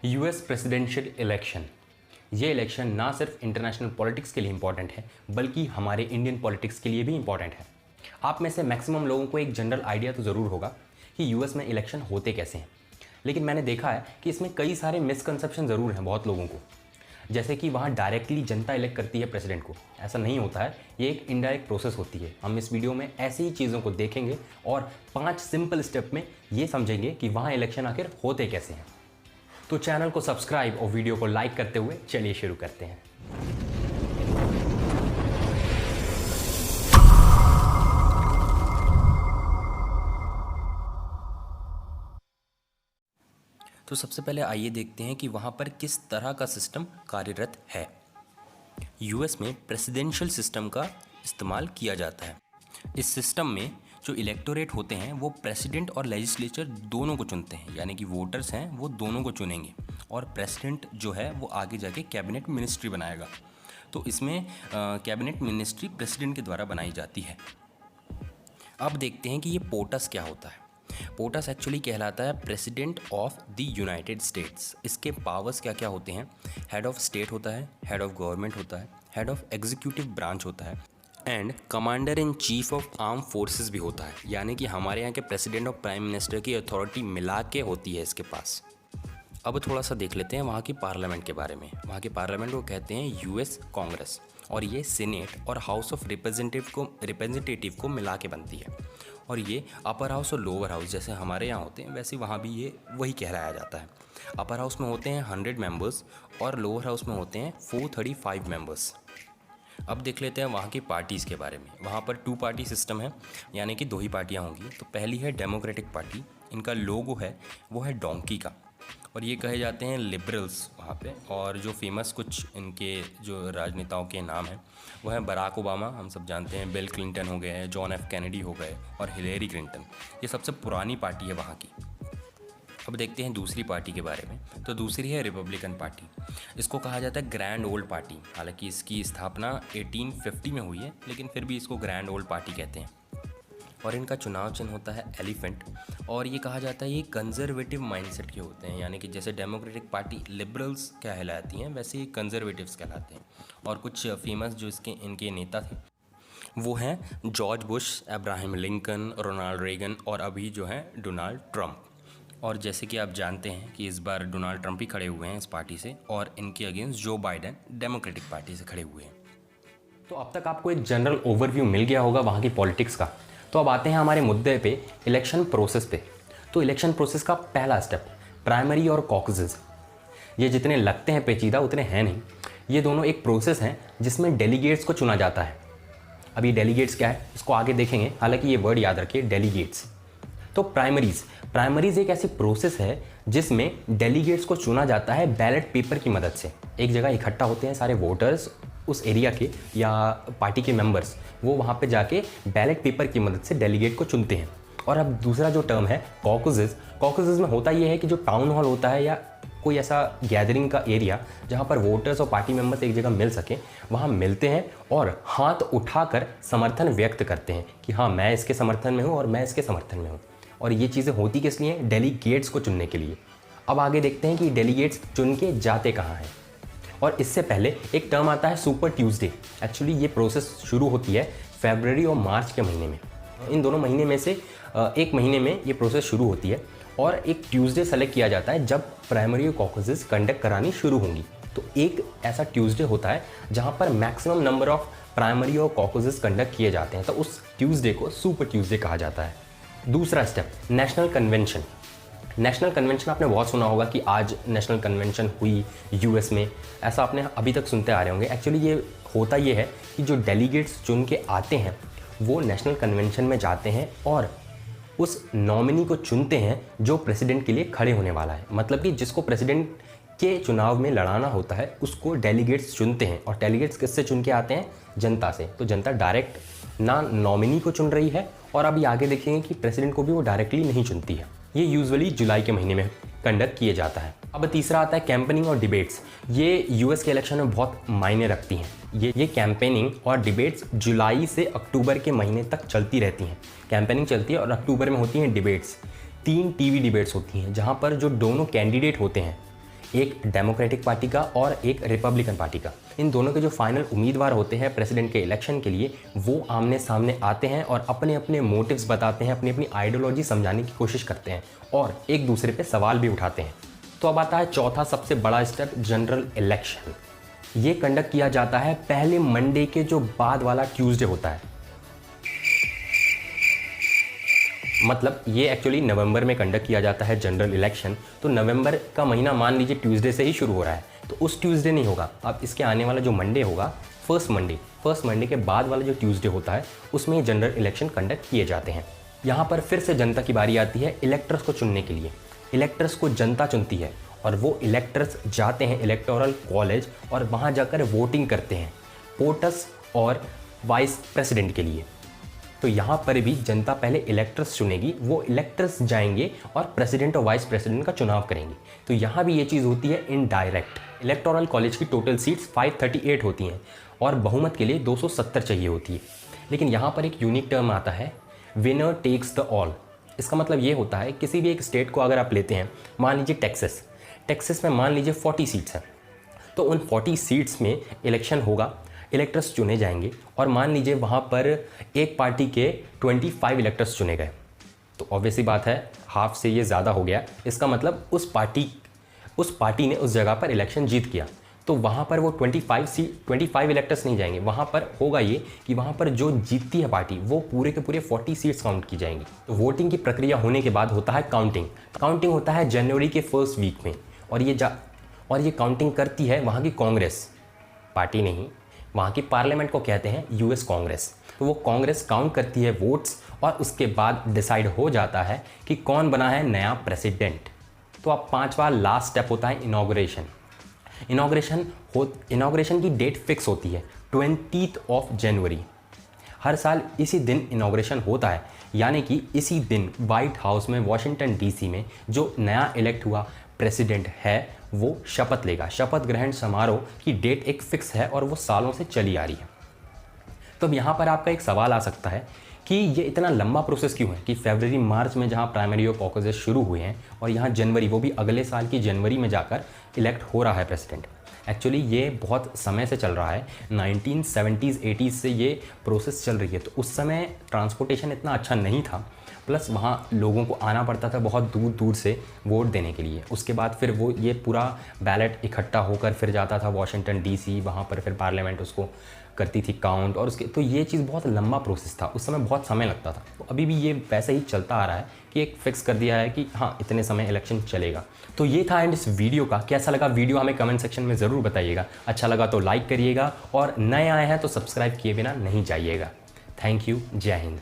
US presidential election, ये election ना सिर्फ इंटरनेशनल पॉलिटिक्स के लिए इंपॉर्टेंट है बल्कि हमारे इंडियन पॉलिटिक्स के लिए भी इंपॉर्टेंट है। आप में से मैक्सिमम लोगों को एक जनरल आइडिया तो ज़रूर होगा कि यूएस में इलेक्शन होते कैसे हैं, लेकिन मैंने देखा है कि इसमें कई सारे मिसकंसेप्शन ज़रूर हैं बहुत लोगों को। जैसे कि वहाँ डायरेक्टली जनता इलेक्ट करती है प्रेसिडेंट को, ऐसा नहीं होता है, ये एक इनडायरेक्ट प्रोसेस होती है। हम इस वीडियो में ऐसी ही चीज़ों को देखेंगे और 5 सिंपल स्टेप में ये समझेंगे कि वहाँ इलेक्शन आखिर होते कैसे हैं। तो चैनल को सब्सक्राइब और वीडियो को लाइक करते हुए चलिए शुरू करते हैं। तो सबसे पहले आइए देखते हैं कि वहाँ पर किस तरह का सिस्टम कार्यरत है। यूएस में प्रेसिडेंशियल सिस्टम का इस्तेमाल किया जाता है। इस सिस्टम में जो इलेक्टोरेट होते हैं वो प्रेसिडेंट और लेजिस्लेचर दोनों को चुनते हैं, यानी कि वोटर्स हैं वो दोनों को चुनेंगे और प्रेसिडेंट जो है वो आगे जाके कैबिनेट मिनिस्ट्री बनाएगा। तो इसमें कैबिनेट मिनिस्ट्री प्रेसिडेंट के द्वारा बनाई जाती है। अब देखते हैं कि ये पोटस क्या होता है। पोटस एक्चुअली कहलाता है president of the United states. इसके पावर्स क्या क्या होते हैं? हेड ऑफ स्टेट होता है, हेड ऑफ गवर्नमेंट होता है, हेड ऑफ एग्जीक्यूटिव ब्रांच होता है and commander in chief of arm forces भी होता है। यानी कि हमारे यहाँ के प्रेसिडेंट और प्राइम मिनिस्टर की अथॉरिटी मिला के होती है इसके पास। अब थोड़ा सा देख लेते हैं वहाँ की पार्लियामेंट के बारे में। वहाँ के पार्लियामेंट को कहते हैं यूएस कांग्रेस और ये सीनेट और हाउस ऑफ रिप्रेजेंटेटिव को मिला के बनती है। और ये अपर हाउस और लोअर हाउस जैसे हमारे यहाँ होते हैं वैसे वहाँ भी ये वही कहलाया जाता है। अपर हाउस में होते हैं 100 मेंबर्स और लोअर हाउस में होते हैं 435 मेंबर्स। अब देख लेते हैं वहाँ की पार्टीज़ के बारे में। वहाँ पर 2 पार्टी सिस्टम है, यानी कि 2 ही पार्टियाँ होंगी। तो पहली है डेमोक्रेटिक पार्टी, इनका लोगो है वो है डोंकी का और ये कहे जाते हैं लिबरल्स वहाँ पे। और जो फेमस कुछ इनके जो राजनेताओं के नाम हैं वो हैं बराक ओबामा, हम सब जानते हैं, बिल क्लिंटन हो गए, जॉन एफ कैनेडी हो गए और हिलेरी क्लिंटन। ये सबसे पुरानी पार्टी है वहाँ की। अब देखते हैं दूसरी पार्टी के बारे में। तो दूसरी है रिपब्लिकन पार्टी। इसको कहा जाता है ग्रैंड ओल्ड पार्टी। हालांकि इसकी स्थापना 1850 में हुई है, लेकिन फिर भी इसको ग्रैंड ओल्ड पार्टी कहते हैं। और इनका चुनाव चिन्ह होता है एलिफेंट। और ये कहा जाता है ये कंजर्वेटिव माइंडसेट के होते हैं, यानी कि जैसे डेमोक्रेटिक पार्टी लिबरल्स कहलाती हैं वैसे ये कंजर्वेटिव्स कहलाते हैं। और कुछ फेमस जो इनके नेता थे वो हैं George Bush, Abraham Lincoln, Ronald Reagan और अभी जो है डोनाल्ड ट्रंप। और जैसे कि आप जानते हैं कि इस बार डोनाल्ड ट्रंप ही खड़े हुए हैं इस पार्टी से और इनके against Joe Biden democratic party से खड़े हुए हैं। तो अब तक आपको एक जनरल ओवरव्यू मिल गया होगा वहाँ की पॉलिटिक्स का। तो अब आते हैं हमारे मुद्दे पे, इलेक्शन प्रोसेस पे। तो इलेक्शन प्रोसेस का पहला स्टेप प्राइमरी और कॉकसेस। ये जितने लगते हैं पेचीदा उतने हैं नहीं। ये दोनों एक प्रोसेस हैं जिसमें डेलीगेट्स को चुना जाता है। अब ये डेलीगेट्स क्या है इसको आगे देखेंगे, हालांकि ये वर्ड याद रखिए, डेलीगेट्स। तो प्राइमरीज एक ऐसी प्रोसेस है जिसमें डेलीगेट्स को चुना जाता है बैलेट पेपर की मदद से। एक जगह इकट्ठा होते हैं सारे वोटर्स उस एरिया के या पार्टी के मेंबर्स, वो वहाँ पे जाके बैलेट पेपर की मदद से डेलीगेट को चुनते हैं। और अब दूसरा जो टर्म है कॉकसेस में होता ये है कि जो टाउन हॉल होता है या कोई ऐसा गैदरिंग का एरिया जहाँ पर वोटर्स और पार्टी मेंबर्स एक जगह मिल सकें, वहाँ मिलते हैं और हाथ उठाकर समर्थन व्यक्त करते हैं कि हाँ मैं इसके समर्थन में हूँ और मैं इसके समर्थन में हूँ। और ये चीज़ें होती किस लिए? डेलीगेट्स को चुनने के लिए। अब आगे देखते हैं कि डेलीगेट्स चुन के जाते कहाँ हैं। और इससे पहले एक टर्म आता है सुपर ट्यूसडे। एक्चुअली ये प्रोसेस शुरू होती है फरवरी और मार्च के महीने में। इन दोनों महीने में से एक महीने में ये प्रोसेस शुरू होती है और एक ट्यूसडे सेलेक्ट किया जाता है जब प्राइमरी और कॉकसेस कंडक्ट करानी शुरू होंगी। तो एक ऐसा ट्यूसडे होता है जहाँ पर मैक्सिमम नंबर ऑफ प्राइमरी और कॉकसेस कंडक्ट किए जाते हैं, तो उस ट्यूसडे को सुपर ट्यूसडे कहा जाता है। दूसरा step national convention. National convention आपने बहुत सुना होगा कि आज नेशनल कन्वेंशन हुई यूएस में, ऐसा आपने अभी तक सुनते आ रहे होंगे। एक्चुअली ये होता ये है कि जो डेलीगेट्स चुन के आते हैं वो नेशनल कन्वेंशन में जाते हैं और उस नॉमिनी को चुनते हैं जो प्रेसिडेंट के लिए खड़े होने वाला है। मतलब कि जिसको प्रेसिडेंट के चुनाव में लड़ाना होता है उसको डेलीगेट्स चुनते हैं। और डेलीगेट्स किससे चुन के आते हैं? जनता से। तो जनता डायरेक्ट ना नॉमिनी को चुन रही है और अभी आगे देखेंगे कि प्रेसिडेंट को भी वो डायरेक्टली नहीं चुनती है। ये यूजुअली जुलाई के महीने में कंडक्ट किए जाता है। अब तीसरा आता है कैंपेनिंग और डिबेट्स। ये यूएस के इलेक्शन में बहुत मायने रखती हैं। ये कैंपेनिंग और डिबेट्स जुलाई से अक्टूबर के महीने तक चलती रहती हैं। कैंपेनिंग चलती है और अक्टूबर में होती हैं डिबेट्स। 3 टीवी डिबेट्स होती हैं जहाँ पर जो दोनों कैंडिडेट होते हैं एक डेमोक्रेटिक पार्टी का और एक रिपब्लिकन पार्टी का। इन दोनों के जो फाइनल उम्मीदवार होते हैं प्रेसिडेंट के इलेक्शन के लिए, वो आमने सामने आते हैं और अपने अपने मोटिव्स बताते हैं, अपनी अपनी आइडियोलॉजी समझाने की कोशिश करते हैं और एक दूसरे पे सवाल भी उठाते हैं। तो अब आता है चौथा सबसे बड़ा स्टेप, जनरल इलेक्शन। ये कंडक्ट किया जाता है पहले मंडे के जो बाद वाला ट्यूसडे होता है। मतलब ये एक्चुअली नवंबर में कंडक्ट किया जाता है जनरल इलेक्शन। तो नवंबर का महीना मान लीजिए ट्यूसडे से ही शुरू हो रहा है, तो उस ट्यूसडे नहीं होगा। अब इसके आने वाला जो मंडे होगा, फर्स्ट मंडे के बाद वाला जो ट्यूसडे होता है, उसमें जनरल इलेक्शन कंडक्ट किए जाते हैं। यहाँ पर फिर से जनता की बारी आती है इलेक्टर्स को चुनने के लिए। इलेक्टर्स को जनता चुनती है और वो इलेक्टर्स जाते हैं इलेक्टोरल कॉलेज और वहाँ जाकर वोटिंग करते हैं पोटस और वाइस प्रेसिडेंट के लिए। तो यहाँ पर भी जनता पहले इलेक्टर्स चुनेगी, वो इलेक्टर्स जाएंगे और प्रेसिडेंट और वाइस प्रेसिडेंट का चुनाव करेंगे। तो यहाँ भी ये चीज़ होती है इनडायरेक्ट। इलेक्टोरल कॉलेज की टोटल सीट्स 538 होती हैं और बहुमत के लिए 270 चाहिए होती है। लेकिन यहाँ पर एक यूनिक टर्म आता है, विनर टेक्स द ऑल। इसका मतलब ये होता है किसी भी एक स्टेट को अगर आप लेते हैं, मान लीजिए टेक्सास में मान लीजिए 40 सीट्स हैं, तो उन 40 सीट्स में इलेक्शन होगा, इलेक्टर्स चुने जाएंगे और मान लीजिए वहाँ पर एक पार्टी के 25 इलेक्टर्स चुने गए, तो ऑब्वियसली बात है हाफ से ये ज़्यादा हो गया। इसका मतलब उस पार्टी ने उस जगह पर इलेक्शन जीत किया। तो वहाँ पर वो 25 इलेक्टर्स नहीं जाएंगे, वहाँ पर होगा ये कि वहाँ पर जो जीतती है पार्टी वो पूरे के पूरे 40 सीट्स काउंट की जाएंगी। तो वोटिंग की प्रक्रिया होने के बाद होता है काउंटिंग होता है जनवरी के फर्स्ट वीक में और ये काउंटिंग करती है वहाँ की कांग्रेस पार्टी, नहीं वहाँ की पार्लियामेंट को कहते हैं यूएस कांग्रेस। तो वो कांग्रेस काउंट करती है वोट्स और उसके बाद डिसाइड हो जाता है कि कौन बना है नया प्रेसिडेंट। तो अब पांचवा लास्ट स्टेप होता है इनॉग्रेशन। इनॉग्रेशन की डेट फिक्स होती है 20 जनवरी। हर साल इसी दिन इनॉग्रेशन होता है, यानी कि इसी दिन व्हाइट हाउस में वाशिंगटन डीसी में जो नया इलेक्ट हुआ प्रेसिडेंट है वो शपथ लेगा। शपथ ग्रहण समारोह की डेट एक फिक्स है और वो सालों से चली आ रही है। तो अब यहाँ पर आपका एक सवाल आ सकता है कि ये इतना लंबा प्रोसेस क्यों है कि फरवरी मार्च में जहाँ प्राइमरी और कॉकसेस शुरू हुए हैं और यहाँ जनवरी, वो भी अगले साल की जनवरी में जाकर इलेक्ट हो रहा है प्रेसिडेंट। एक्चुअली ये बहुत समय से चल रहा है, 1970s 80s से ये प्रोसेस चल रही है। तो उस समय ट्रांसपोर्टेशन इतना अच्छा नहीं था, प्लस वहाँ लोगों को आना पड़ता था बहुत दूर दूर से वोट देने के लिए। उसके बाद फिर वो ये पूरा बैलेट इकट्ठा होकर फिर जाता था वॉशिंगटन डीसी, वहाँ पर फिर पार्लियामेंट उसको करती थी काउंट और उसके, तो ये चीज़ बहुत लंबा प्रोसेस था, उस समय बहुत समय लगता था। तो अभी भी ये वैसे ही चलता आ रहा है कि एक फिक्स कर दिया है कि हाँ इतने समय इलेक्शन चलेगा। तो ये था एंड इस वीडियो का। कैसा लगा वीडियो हमें कमेंट सेक्शन में ज़रूर बताइएगा। अच्छा लगा तो लाइक करिएगा और नए आए हैं तो सब्सक्राइब किए बिना नहीं जाइएगा। थैंक यू, जय हिंद।